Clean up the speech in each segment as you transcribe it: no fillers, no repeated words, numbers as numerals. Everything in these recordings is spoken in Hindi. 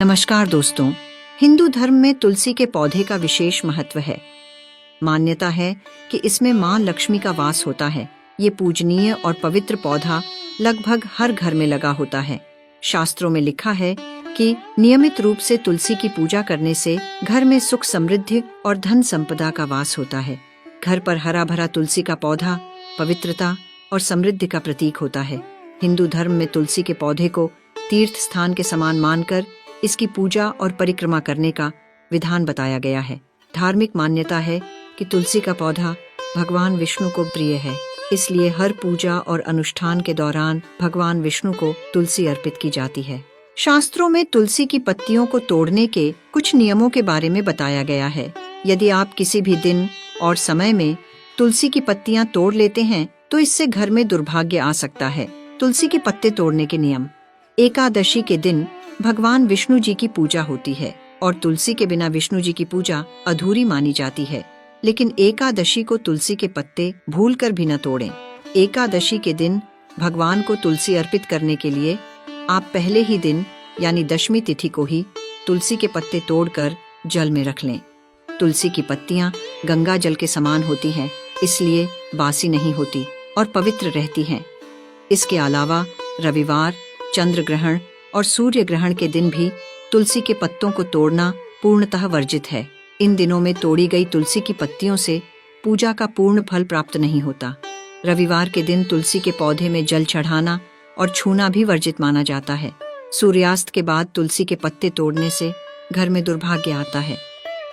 नमस्कार दोस्तों, हिंदू धर्म में तुलसी के पौधे का विशेष महत्व है। मान्यता है कि इसमें मां लक्ष्मी का वास होता है। ये पूजनीय और पवित्र पौधा लगभग हर घर में लगा होता है। शास्त्रों में लिखा है कि नियमित रूप से तुलसी की पूजा करने से घर में सुख समृद्धि और धन संपदा का वास होता है। घर पर हरा भरा तुलसी का पौधा पवित्रता और समृद्धि का प्रतीक होता है। हिंदू धर्म में तुलसी के पौधे को तीर्थ स्थान के समान मानकर इसकी पूजा और परिक्रमा करने का विधान बताया गया है। धार्मिक मान्यता है कि तुलसी का पौधा भगवान विष्णु को प्रिय है, इसलिए हर पूजा और अनुष्ठान के दौरान भगवान विष्णु को तुलसी अर्पित की जाती है। शास्त्रों में तुलसी की पत्तियों को तोड़ने के कुछ नियमों के बारे में बताया गया है। यदि आप किसी भी दिन और समय में तुलसी की पत्तियां तोड़ लेते हैं तो इससे घर में दुर्भाग्य आ सकता है। तुलसी के पत्ते तोड़ने के नियम। एकादशी के दिन भगवान विष्णु जी की पूजा होती है और तुलसी के बिना विष्णु जी की पूजा अधूरी मानी जाती है। लेकिन एकादशी को तुलसी के पत्ते भूलकर भी न तोड़ें। एकादशी के दिन भगवान को तुलसी अर्पित करने के लिए आप पहले ही दिन यानी दशमी तिथि को ही तुलसी के पत्ते तोड़कर जल में रख लें। तुलसी की पत्तियां गंगा जल के समान होती हैं, इसलिए बासी नहीं होती और पवित्र रहती हैं। इसके अलावा रविवार, चंद्र ग्रहण और सूर्य ग्रहण के दिन भी तुलसी के पत्तों को तोड़ना पूर्णतः वर्जित है। इन दिनों में तोड़ी गई तुलसी की पत्तियों से पूजा का पूर्ण फल प्राप्त नहीं होता। रविवार के दिन तुलसी के पौधे में जल चढ़ाना और छूना भी वर्जित माना जाता है। सूर्यास्त के बाद तुलसी के पत्ते तोड़ने से घर में दुर्भाग्य आता है,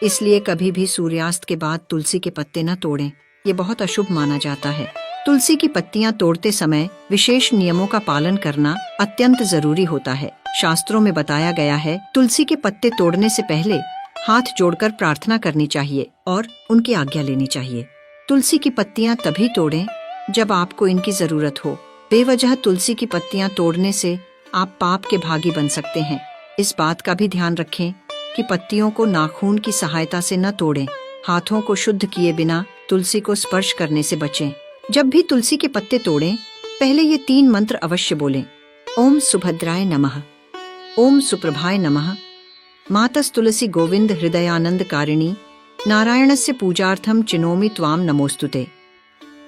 इसलिए कभी भी सूर्यास्त के बाद तुलसी के पत्ते न तोड़ें। ये बहुत अशुभ माना जाता है। तुलसी की पत्तियां तोड़ते समय विशेष नियमों का पालन करना अत्यंत जरूरी होता है। शास्त्रों में बताया गया है तुलसी के पत्ते तोड़ने से पहले हाथ जोड़कर प्रार्थना करनी चाहिए और उनकी आज्ञा लेनी चाहिए। तुलसी की पत्तियां तभी तोड़ें जब आपको इनकी जरूरत हो। बेवजह तुलसी की पत्तियां तोड़ने से आप पाप के भागी बन सकते हैं। इस बात का भी ध्यान रखें कि पत्तियों को नाखून की सहायता से न तोड़ें। हाथों को शुद्ध किए बिना तुलसी को स्पर्श करने से बचें। जब भी तुलसी के पत्ते तोड़ें, पहले ये 3 मंत्र अवश्य बोलें। ओम सुभद्राय नमः, ओम सुप्रभाय नमः, मातस तुलसी गोविंद हृदयानंद कारिणी, नारायणस्य पूजार्थम चिनोमि त्वाम नमोस्तुते।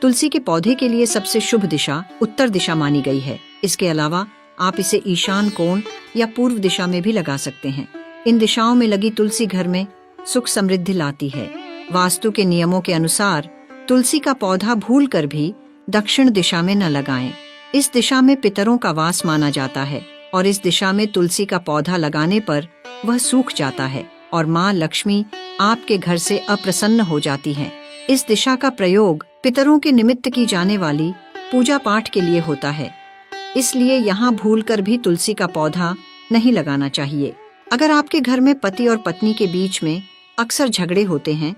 तुलसी के पौधे के लिए सबसे शुभ दिशा उत्तर दिशा मानी गई है। इसके अलावा आप इसे ईशान कोण या पूर्व दिशा में भी लगा सकते हैं। इन दिशाओं में लगी तुलसी घर में सुख समृद्धि लाती है। वास्तु के नियमों के अनुसार तुलसी का पौधा भूलकर भी दक्षिण दिशा में न लगाएं। इस दिशा में पितरों का वास माना जाता है और इस दिशा में तुलसी का पौधा लगाने पर वह सूख जाता है और मां लक्ष्मी आपके घर से अप्रसन्न हो जाती हैं। इस दिशा का प्रयोग पितरों के निमित्त की जाने वाली पूजा पाठ के लिए होता है, इसलिए यहाँ भूलकर भी तुलसी का पौधा नहीं लगाना चाहिए। अगर आपके घर में पति और पत्नी के बीच में अक्सर झगड़े होते हैं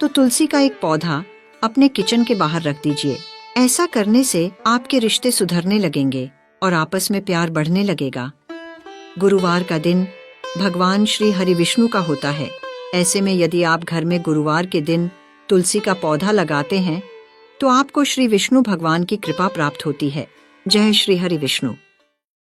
तो तुलसी का एक पौधा अपने किचन के बाहर रख दीजिए। ऐसा करने से आपके रिश्ते सुधरने लगेंगे और आपस में प्यार बढ़ने लगेगा। गुरुवार का दिन भगवान श्री हरि विष्णु का होता है। ऐसे में यदि आप घर में गुरुवार के दिन तुलसी का पौधा लगाते हैं तो आपको श्री विष्णु भगवान की कृपा प्राप्त होती है। जय श्री हरि विष्णु।